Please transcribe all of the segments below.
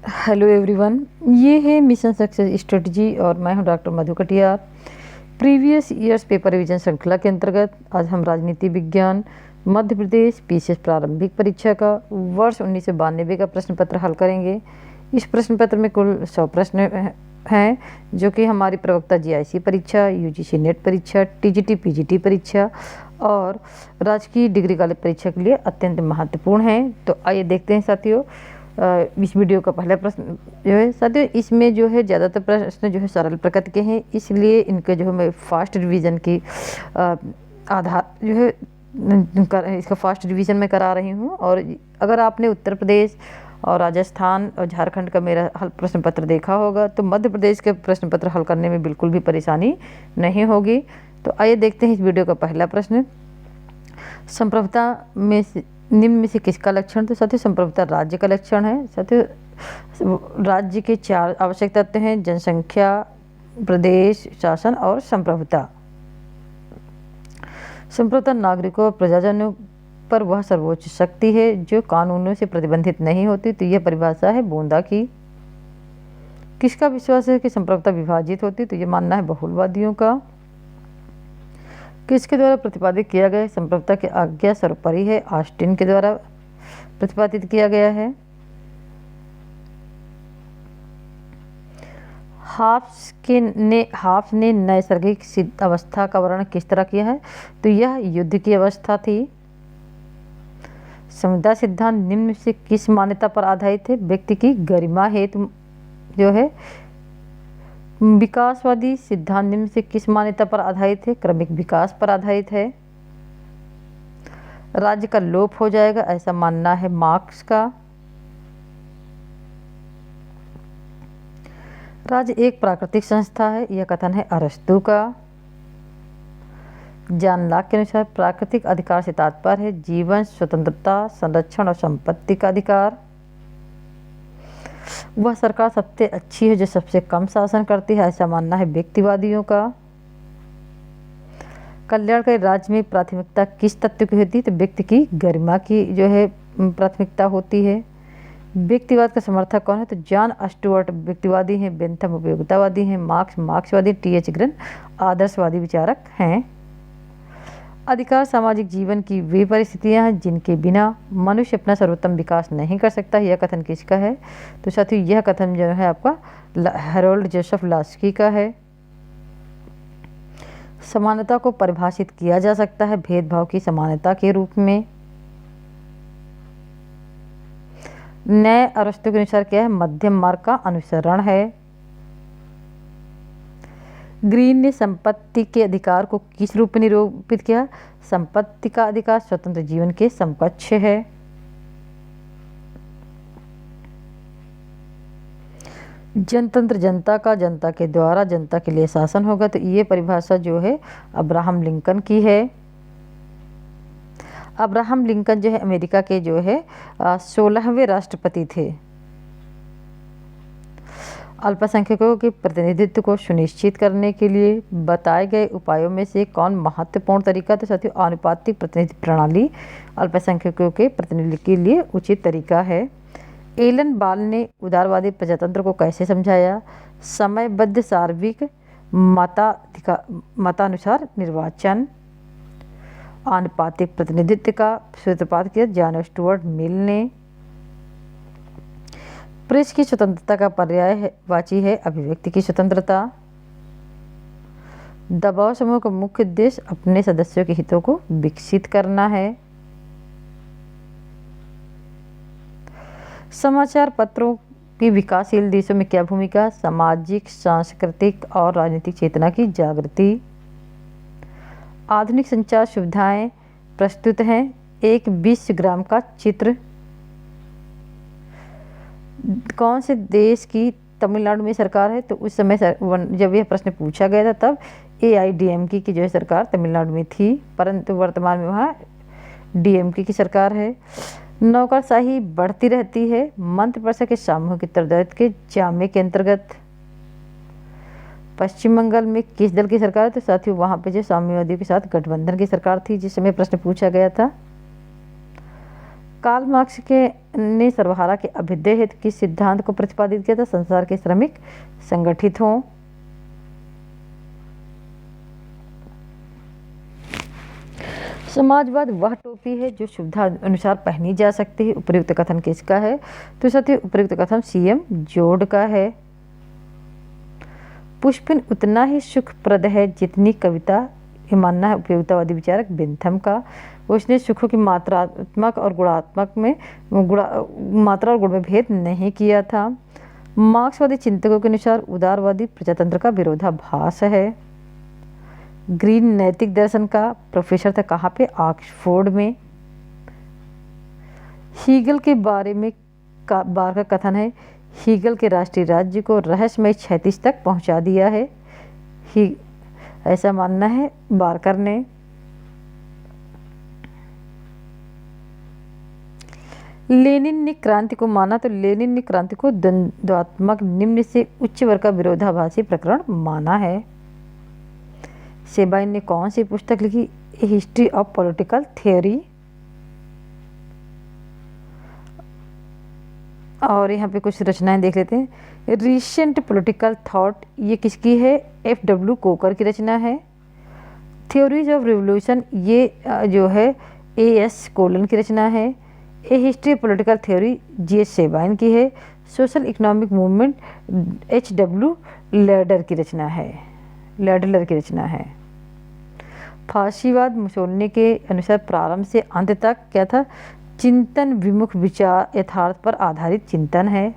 Hello everyone, ये है mission success strategy और मैं हूं doctor Madhu Katiyar. Previous years paper revision श्रृंखला के अंतर्गत आज हम राजनीति विज्ञान मध्य प्रदेश पीसीएस प्रारंभिक परीक्षा का वर्ष 1992 का प्रश्न पत्र हल करेंगे। इस प्रश्न पत्र में कुल 100 प्रश्न हैं जो कि हमारी प्रवक्ता जीआईसी परीक्षा, यूजीसी नेट परीक्षा, टीजीटी पीजीटी परीक्षा और राजकीय डिग्री कॉलेज परीक्षा के लिए अत्यंत महत्वपूर्ण हैं। तो आइए देखते हैं साथियों, इस वीडियो का पहला प्रश्न जो है साथियों, इसमें जो है ज़्यादातर प्रश्न जो है सरल प्रकृति के हैं, इसलिए इनके जो है मैं फास्ट रिवीजन की आधार जो है इसका फास्ट रिवीजन मैं करा रही हूँ। और अगर आपने उत्तर प्रदेश और राजस्थान और झारखंड का मेरा हल प्रश्न पत्र देखा होगा तो मध्य प्रदेश के प्रश्न पत्र हल करने में बिल्कुल भी परेशानी नहीं होगी। तो आइए देखते हैं इस वीडियो का पहला प्रश्न। संप्रभुता में निम्न में से किसका लक्षण? तो साथियों संप्रभुता राज्य का लक्षण है। साथियों राज्य के 4 आवश्यक तत्व हैं: जनसंख्या, प्रदेश, शासन और संप्रभुता। संप्रभुता नागरिकों और प्रजाजनों पर वह सर्वोच्च शक्ति है जो कानूनों से प्रतिबंधित नहीं होती। तो यह परिभाषा है बोंदा की। किसका विश्वास है कि संप्रभुता विभाजित होती? तो ये मानना है बहुलवादियों का। किसके द्वारा प्रतिपादित किया गया? संप्रभुता की आज्ञा सर्वोपरि है, ऑस्टिन के द्वारा प्रतिपादित किया गया है। हाफ्स ने नैसर्गिक सिद्ध अवस्था का वर्णन किस तरह किया है? तो यह युद्ध की अवस्था थी। समुदाय सिद्धांत निम्न से किस मान्यता पर आधारित है? व्यक्ति की गरिमा हेतु जो है। विकासवादी सिद्धांत निम्न से किस मान्यता पर आधारित है? क्रमिक विकास पर आधारित है। राज्य का लोप हो जाएगा ऐसा मानना है मार्क्स का। राज्य एक प्राकृतिक संस्था है, यह कथन है अरस्तू का। जॉन लॉक के अनुसार प्राकृतिक अधिकार से तात्पर्य है जीवन, स्वतंत्रता, संरक्षण और संपत्ति का अधिकार। वह सरकार सबसे अच्छी है जो सबसे कम शासन करती है ऐसा मानना है व्यक्तिवादियों का। कल्याणकारी राज्य में प्राथमिकता किस तत्व की होती है? तो व्यक्ति की गरिमा की जो है प्राथमिकता होती है। व्यक्तिवाद का समर्थक कौन है? तो जॉन स्टुअर्ट व्यक्तिवादी हैं, बेंथम उपयोगितावादी हैं, मार्क्स मार्क्सवादी, टी.एच. ग्रीन आदर्शवादी विचारक हैं। अधिकार सामाजिक जीवन की वे परिस्थितियां हैं जिनके बिना मनुष्य अपना सर्वोत्तम विकास नहीं कर सकता। यह कथन किसका है? तो साथियों यह कथन जो है आपका हैरोल्ड जोसेफ लास्की का है। समानता को परिभाषित किया जा सकता है भेदभाव की समानता के रूप में। नए अरस्तु के अनुसार क्या है? मध्यम मार्ग का अनुसरण है। ग्रीन ने संपत्ति के अधिकार को किस रूप में निरूपित किया? संपत्ति का अधिकार स्वतंत्र जीवन के समकक्ष है। जनतंत्र जनता का, जनता के द्वारा जनता के लिए शासन होगा। तो ये परिभाषा जो है अब्राहम लिंकन की है। अब्राहम लिंकन जो है अमेरिका के जो है 16वें राष्ट्रपति थे। अल्पसंख्यकों के प्रतिनिधित्व को सुनिश्चित करने के लिए बताए गए उपायों में से कौन महत्वपूर्ण तरीका? तो साथियों आनुपातिक प्रतिनिधि प्रणाली अल्पसंख्यकों के प्रतिनिधि के लिए उचित तरीका है। एलन बाल ने उदारवादी प्रजातंत्र को कैसे समझाया? समयबद्ध सार्वत्रिक मतानुसार निर्वाचन। आनुपातिक प्रतिनिधित्व का सूत्रपात किया जॉन स्टुअर्ट मिल ने। प्रेस की स्वतंत्रता का पर्यायवाची है अभिव्यक्ति की स्वतंत्रता। दबाव समूह का मुख्य उद्देश्य अपने सदस्यों के हितों को विकसित करना है। समाचार पत्रों की विकासशील देशों में क्या भूमिका? सामाजिक, सांस्कृतिक और राजनीतिक चेतना की जागृति। आधुनिक संचार सुविधाएं प्रस्तुत हैं। एक विश्वग्राम का चित्र कौन से देश की तमिलनाडु में सरकार है? तो उस समय जब यह प्रश्न पूछा गया था तब AIDMK की जो है सरकार तमिलनाडु में थी, परंतु वर्तमान में वहाँ DMK की सरकार है। नौकरशाही बढ़ती रहती है मंत्रिपरिषद के सामूहिक उत्तरदायित्व के जामे के अंतर्गत। पश्चिम बंगाल में किस दल की सरकार है? तो साथियों वहाँ पे जो साम्यवादियों के साथ गठबंधन की सरकार थी जिस समय प्रश्न पूछा गया था। कार्ल मार्क्स के ने सर्वहारा के अभ्युदय हित के सिद्धांत को प्रतिपादित किया था? संसार के श्रमिक संगठित हों। समाजवाद वह टोपी है जो सुविधा अनुसार पहनी जा सकती है। उपयुक्त कथन किसका है? तो साथियों उपयुक्त कथन सीएम जोड का है। पुष्पिन उतना ही सुखप्रद है जितनी कविता, ये मानना है उपयोगितावादी विचारक बेंथम का। उसने सुखों की मात्रात्मक और गुणात्मक में मात्रा और गुण में भेद नहीं किया था। मार्क्सवादी चिंतकों के अनुसार उदारवादी प्रजातंत्र का विरोधाभास है। ग्रीन नैतिक दर्शन का प्रोफेसर था कहाँ पे? ऑक्सफोर्ड में। हीगल के बारे में बार का कथन है, हीगल के राष्ट्रीय राज्य को रहस्यमय क्षैतिज तक पहुंचा दिया है। ऐसा मानना है बारकर ने। लेनिन ने क्रांति को माना, तो लेनिन ने क्रांति को द्वंद्वात्मक निम्न से उच्च वर्ग का विरोधाभासी प्रकरण माना है। सेबाइन ने कौन सी पुस्तक लिखी? History of political theory. और यहाँ पे कुछ रचनाएं देख लेते हैं। रिसेंट पॉलिटिकल थॉट, ये किसकी है? एफ.डब्ल्यू. कोकर की रचना है। थ्योरीज ऑफ रिवोल्यूशन, ये जो है ए.एस. कोलन की रचना है। A history of political theory G H. Sabine की है। Social economic movement H W. Laidler की रचना है। फासीवाद मुसोलिनी के अनुसार प्रारंभ से अंत तक क्या था? चिंतन विमुख विचार, यथार्थ पर आधारित चिंतन है।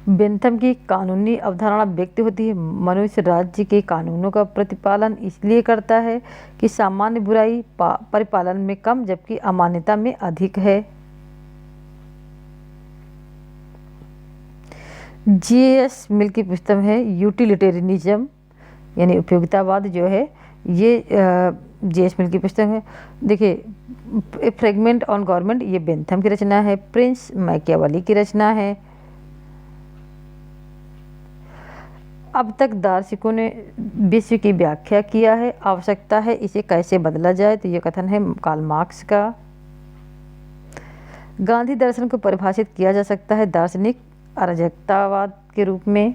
बेंथम की कानूनी अवधारणा व्यक्त होती है, मनुष्य राज्य के कानूनों का प्रतिपालन इसलिए करता है कि सामान्य बुराई परिपालन में कम जबकि अमान्यता में अधिक है। जे.एस. मिल की पुस्तक है यूटिलिटेरियनिज्म, यानी उपयोगितावाद जो है, ये जे.एस. मिल की पुस्तक है। देखिए फ्रेगमेंट ऑन गवर्नमेंट, ये बेंथम की रचना है। प्रिंस मैकियावेली की रचना है। अब तक दार्शनिकों ने विश्व की व्याख्या किया है, आवश्यकता है इसे कैसे बदला जाए, तो ये कथन है कार्ल मार्क्स का। गांधी दर्शन को परिभाषित किया जा सकता है दार्शनिक अराजकतावाद के रूप में।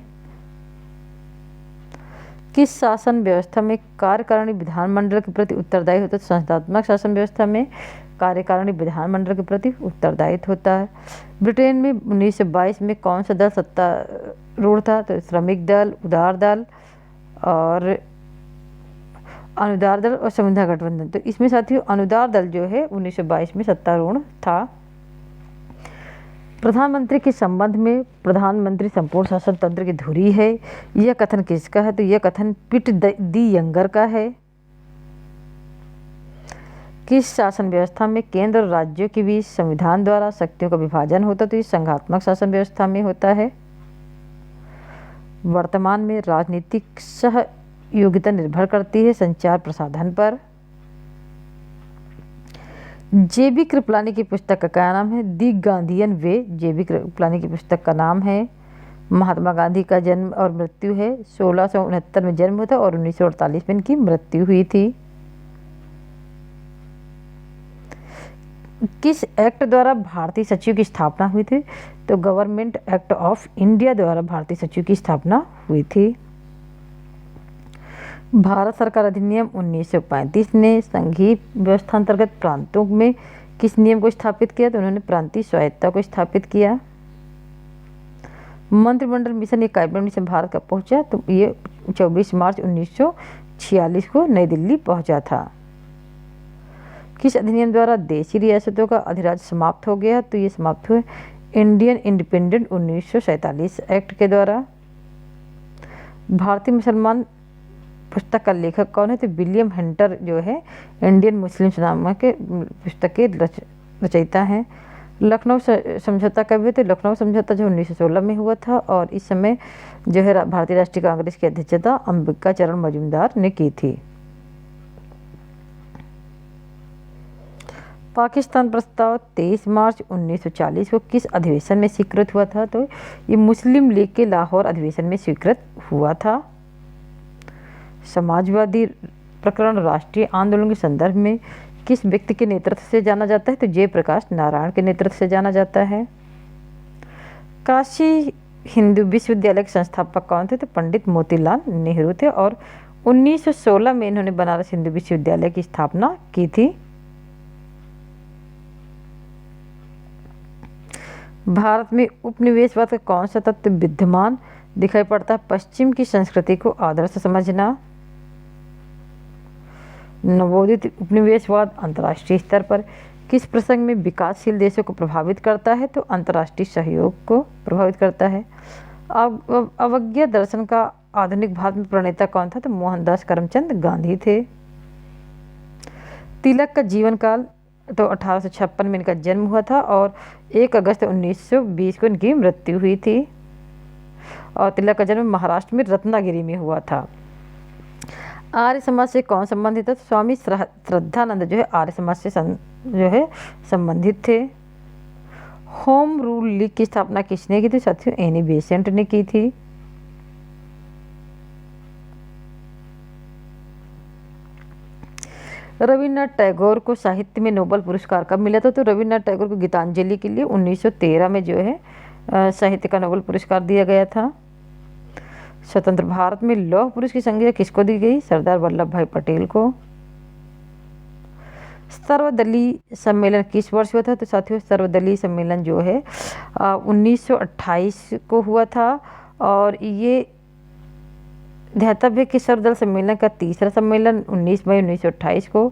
किस शासन व्यवस्था में कार्यकारिणी विधानमंडल के प्रति उत्तरदायी होता है? संस्थात्मक शासन व्यवस्था में कार्यकारिणी विधानमंडल के प्रति उत्तरदायित्व होता है। ब्रिटेन में 1922 में कौन सा दल सत्तारूढ़ था? तो श्रमिक दल, उदार दल और अनुदार दल और संविधा गठबंधन। तो इसमें साथियों अनुदार दल जो है 1922 में सत्तारूढ़ था। प्रधानमंत्री के संबंध में प्रधानमंत्री संपूर्ण शासन तंत्र की धुरी है, यह कथन किसका है? तो यह कथन पिट दी यंगर का है। किस शासन व्यवस्था में केंद्र और राज्यों के बीच संविधान द्वारा शक्तियों का विभाजन होता है? तो ये संघात्मक शासन व्यवस्था में होता है। वर्तमान में राजनीतिक सहयोगिता निर्भर करती है संचार प्रसाधन पर। जे.बी. कृपलानी की पुस्तक का क्या नाम है? दी गांधीयन वे, जे.बी. कृपलानी की पुस्तक का नाम है। महात्मा गांधी का जन्म और मृत्यु है। 1669 में जन्म हुआ था और 1948 में इनकी मृत्यु हुई थी। किस एक्ट द्वारा भारतीय सचिव की स्थापना हुई थी? तो गवर्नमेंट एक्ट ऑफ इंडिया द्वारा भारतीय सचिव की स्थापना हुई थी। भारत सरकार अधिनियम 1935 ने संघीय व्यवस्था अंतर्गत प्रांतों में किस नियम को स्थापित किया? तो उन्होंने प्रांतीय स्वायत्तता को स्थापित किया। मंत्रिमंडल मिशन, ये कैबिनेट मिशन भारत का पहुंचा, तो ये 24 मार्च 1946 को नई दिल्ली पहुंचा था। किस अधिनियम द्वारा देशी रियासतों का अधिराज्य समाप्त हो गया? तो ये समाप्त हुए इंडियन इंडिपेंडेंट 1947 एक्ट के द्वारा। भारतीय मुसलमान पुस्तक का लेखक कौन है? तो विलियम हंटर जो है इंडियन मुस्लिम्स नामक के पुस्तक के रचयिता हैं। लखनऊ समझौता कब हुआ? तो लखनऊ समझौता जो 1916 में हुआ था और इस समय जो है भारतीय राष्ट्रीय कांग्रेस की अध्यक्षता अंबिका चरण मजूमदार ने की थी। पाकिस्तान प्रस्ताव 23 मार्च 1940 को किस अधिवेशन में स्वीकृत हुआ था? तो ये मुस्लिम लीग के लाहौर अधिवेशन में स्वीकृत हुआ था। समाजवादी प्रकरण राष्ट्रीय आंदोलन के संदर्भ में किस व्यक्ति के नेतृत्व से जाना जाता है? तो जयप्रकाश नारायण के नेतृत्व से जाना जाता है। काशी हिंदू विश्वविद्यालय के संस्थापक कौन थे? तो पंडित मोतीलाल नेहरू थे और 1916 में इन्होंने बनारस हिंदू विश्वविद्यालय की स्थापना की थी। भारत में उपनिवेशवाद का कौन सा तत्व विद्यमान दिखाई पड़ता है? पश्चिम की संस्कृति को आदर्श समझना। नवोदित उपनिवेशवाद अंतर्राष्ट्रीय स्तर पर किस प्रसंग में विकासशील देशों को प्रभावित करता है? तो अंतर्राष्ट्रीय सहयोग को प्रभावित करता है। अवज्ञा दर्शन का आधुनिक भारत में प्रणेता कौन था? तो मोहनदास करमचंद गांधी थे। तिलक का जीवन काल तो 1856 में इनका जन्म हुआ था और 1 अगस्त 1920 को इनकी मृत्यु हुई थी। और तिलक का जन्म महाराष्ट्र में रत्नागिरी में हुआ था। आर्य समाज से कौन संबंधित है? तो स्वामी श्रद्धानंद जो है आर्य समाज से संबंधित थे। होम रूल लीग की स्थापना किसने की थी? साथियों एनी बेसेंट ने की थी। रविन्द्रनाथ टैगोर को साहित्य में नोबेल पुरस्कार कब मिला था? तो रविन्द्रनाथ टैगोर को गीतांजलि के लिए 1913 में जो है साहित्य का नोबेल पुरस्कार दिया गया था। स्वतंत्र भारत में लौह पुरुष की संज्ञा किसको दी गई? सरदार वल्लभ भाई पटेल को। सर्वदलीय सम्मेलन किस वर्ष हुआ था? तो साथियों सर्वदलीय सम्मेलन जो है 1928 को हुआ था और ये ध्यातव्य कि सर्वदल सम्मेलन का तीसरा सम्मेलन 19 मई 1928 को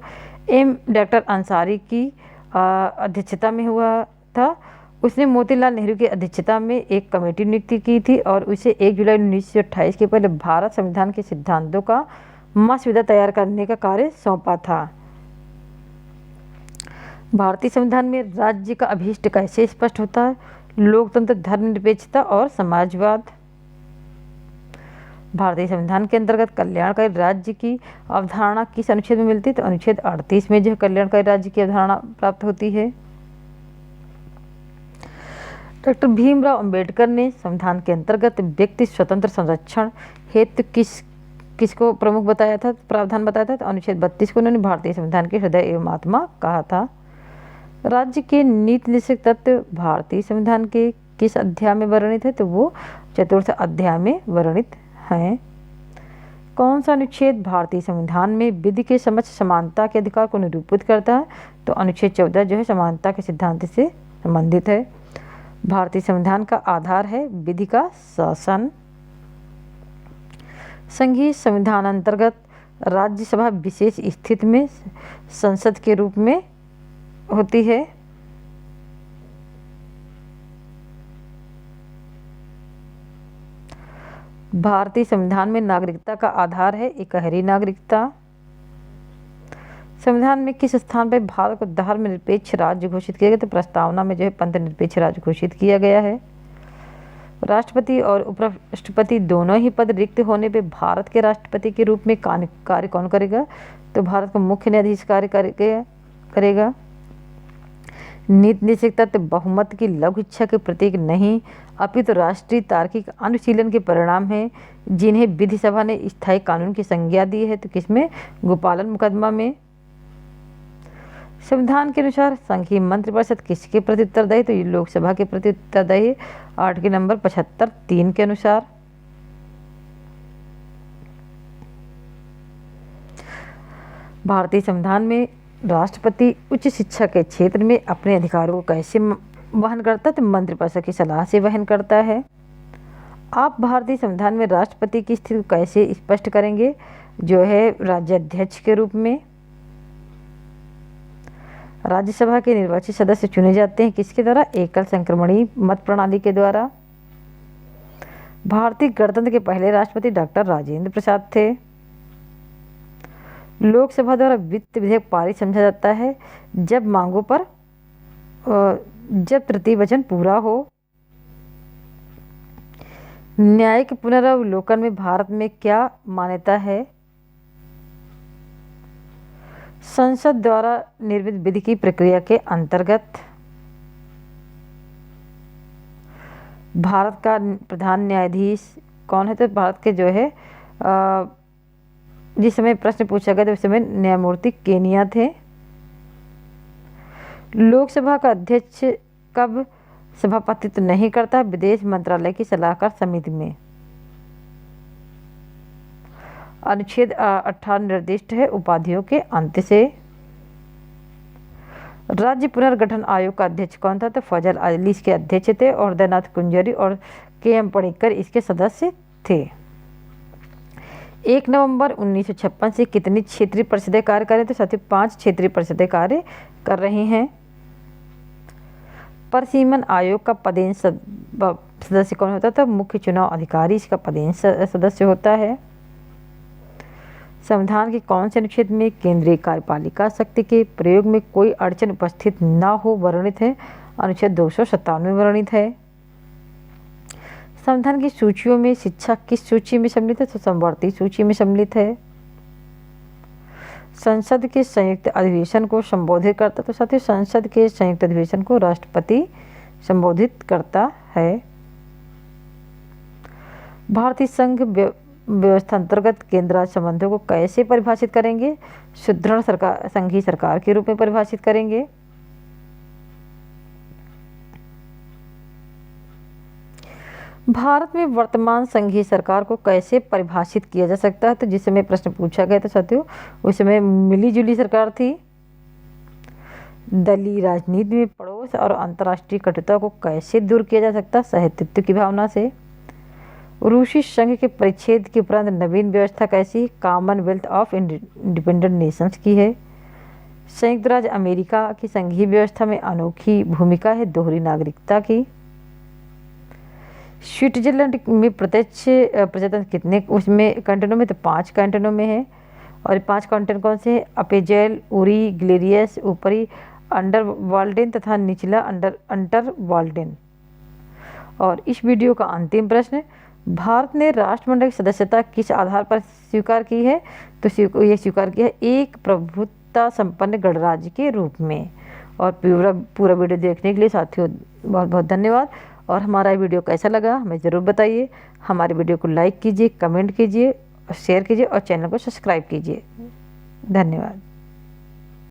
डॉक्टर अंसारी की अध्यक्षता में हुआ था। उसने मोतीलाल नेहरू की अध्यक्षता में एक कमेटी नियुक्त की थी और उसे 1 जुलाई 1928 के पहले भारत संविधान के सिद्धांतों का मसौदा तैयार करने का कार्य सौंपा था। भारतीय संविधान में राज्य का अभीष्ट कैसे स्पष्ट होता है? लोकतंत्र, धर्मनिरपेक्षता और समाजवाद। भारतीय संविधान के अंतर्गत कल्याणकारी राज्य की अवधारणा किस अनुच्छेद में मिलती है? तो अनुच्छेद 38 में जो कल्याणकारी राज्य की अवधारणा प्राप्त होती है। डॉक्टर भीमराव अंबेडकर ने संविधान के अंतर्गत व्यक्ति स्वतंत्र संरक्षण हेतु किसको प्रमुख बताया था, प्रावधान बताया था? तो अनुच्छेद 32 को उन्होंने भारतीय संविधान के हृदय एवं आत्मा कहा था। राज्य के नीति निर्देशक तत्व भारतीय संविधान के किस अध्याय में वर्णित है? तो वो 4th अध्याय में वर्णित हैं। कौन सा अनुच्छेद भारतीय संविधान में विधि के समक्ष समानता के अधिकार को निरूपित करता है? तो अनुच्छेद 14 जो है समानता के सिद्धांत से संबंधित है। भारतीय संविधान का आधार है विधि का शासन। संघीय संविधान अंतर्गत राज्यसभा विशेष स्थिति में संसद के रूप में होती है। भारतीय संविधान में नागरिकता का आधार है इकहरी नागरिकता। संविधान में किस स्थान पर भारत को धर्मनिरपेक्ष राज्य घोषित किया गया? तो प्रस्तावना में जो है पंथ निरपेक्ष राज्य घोषित किया गया है। राष्ट्रपति और उपराष्ट्रपति दोनों ही पद रिक्त होने पे भारत के राष्ट्रपति के रूप में कार्य कौन करेगा? तो भारत का मुख्य न्यायाधीश कार्य करेगा। नीति निर्देशक तत्व बहुमत की लघु इच्छा के प्रतीक नहीं अपितु राष्ट्रीय तार्किक अनुशीलन के परिणाम है जिन्हें विधि सभा ने स्थायी कानून की संज्ञा दी है। तो किसमें? गोपालन मुकदमा में। संविधान के अनुसार संघीय मंत्रिपरिषद किसके प्रति उत्तरदायी? तो ये लोकसभा के प्रति उत्तरदायी है। आर्टिकल नंबर 75(3) के अनुसार। भारतीय संविधान में राष्ट्रपति उच्च शिक्षा के क्षेत्र में अपने अधिकारों को कैसे वहन करता है? तो मंत्रिपरिषद की सलाह से वहन करता है। आप भारतीय संविधान में राष्ट्रपति की स्थिति को कैसे स्पष्ट करेंगे? जो है राज्याध्यक्ष के रूप में। राज्यसभा के निर्वाचित सदस्य चुने जाते हैं किसके द्वारा? एकल संक्रमणी मत प्रणाली के द्वारा। भारतीय गणतंत्र के पहले राष्ट्रपति डॉक्टर राजेंद्र प्रसाद थे। लोकसभा द्वारा वित्त विधेयक पारित समझा जाता है जब मांगों पर जब तृतीय वचन पूरा हो। न्यायिक पुनरावलोकन में भारत में क्या मान्यता है? संसद द्वारा निर्मित विधि की प्रक्रिया के अंतर्गत भारत का प्रधान न्यायाधीश कौन है? तो भारत के जो है जिस समय प्रश्न पूछा गया था उस समय न्यायमूर्ति केनिया थे। लोकसभा का अध्यक्ष कब सभापतित्व नहीं करता? विदेश मंत्रालय की सलाहकार समिति में। अनुच्छेद 18 निर्दिष्ट है उपाधियों के अंत से। राज्य पुनर्गठन आयोग का अध्यक्ष कौन था? तो फजल अली इसके अध्यक्ष थे और हृदयनाथ कुंजरी और के.एम. पणिक्कर इसके सदस्य थे। 1 नवंबर 1956 से कितनी क्षेत्रीय परिषदें कार्य करें? तो साथियों 5 क्षेत्रीय परिषदें कार्य कर रही हैं। परिसीमन आयोग का पदेन सदस्य कौन होता था? मुख्य चुनाव अधिकारी इसका पदेन सदस्य होता है। संविधान के कौन से अनुच्छेद में केंद्रीय कार्यपालिका शक्ति के प्रयोग में कोई अड़चन उपस्थित न हो वर्णित है? अनुच्छेद 297 में वर्णित है। संविधान की सूचियों में शिक्षा किस सूची में सम्मिलित है? तो समवर्ती सूची में सम्मिलित है। संसद के संयुक्त अधिवेशन को संबोधित करता, तो साथियों संसद के संयुक्त अधिवेशन को राष्ट्रपति संबोधित करता है। भारतीय संघ व्यवस्था अंतर्गत केंद्र राज्य संबंधों को कैसे परिभाषित करेंगे? सुदृढ़ सरकार संघीय सरकार के रूप में परिभाषित करेंगे। भारत में वर्तमान संघीय सरकार को कैसे परिभाषित किया जा सकता है? तो जिस समय प्रश्न पूछा गया था साथियों उस समय मिली जुली सरकार थी। दलीय राजनीति में पड़ोस और अंतर्राष्ट्रीय कटुता को कैसे दूर किया जा सकता है? सहिष्णुता की भावना से। रूसी संघ के परिच्छेद के उपरांत नवीन व्यवस्था कैसी? कॉमनवेल्थ ऑफ इंडिपेंडेंट नेशंस की है। संयुक्त राज्य अमेरिका की संघीय व्यवस्था में अनोखी भूमिका है दोहरी नागरिकता की। स्विट्जरलैंड में प्रत्यक्ष प्रजातंत्र कितने उसमें कैंटनों में? तो 5 कैंटनों में है। और 5 कैंटन कौन से हैं? अपेजेल, उरी, ग्लेरियस, ऊपरी अंडरवाल्डेन तथा निचला अंटरवाल्डेन। और इस वीडियो का अंतिम प्रश्न, भारत ने राष्ट्रमंडल की सदस्यता किस आधार पर स्वीकार की है? तो ये स्वीकार किया है एक प्रभुत्व संपन्न गणराज्य के रूप में। और पूरा वीडियो देखने के लिए साथियों बहुत बहुत धन्यवाद। और हमारा वीडियो कैसा लगा हमें ज़रूर बताइए। हमारे वीडियो को लाइक कीजिए, कमेंट कीजिए, शेयर कीजिए और चैनल को सब्सक्राइब कीजिए। धन्यवाद।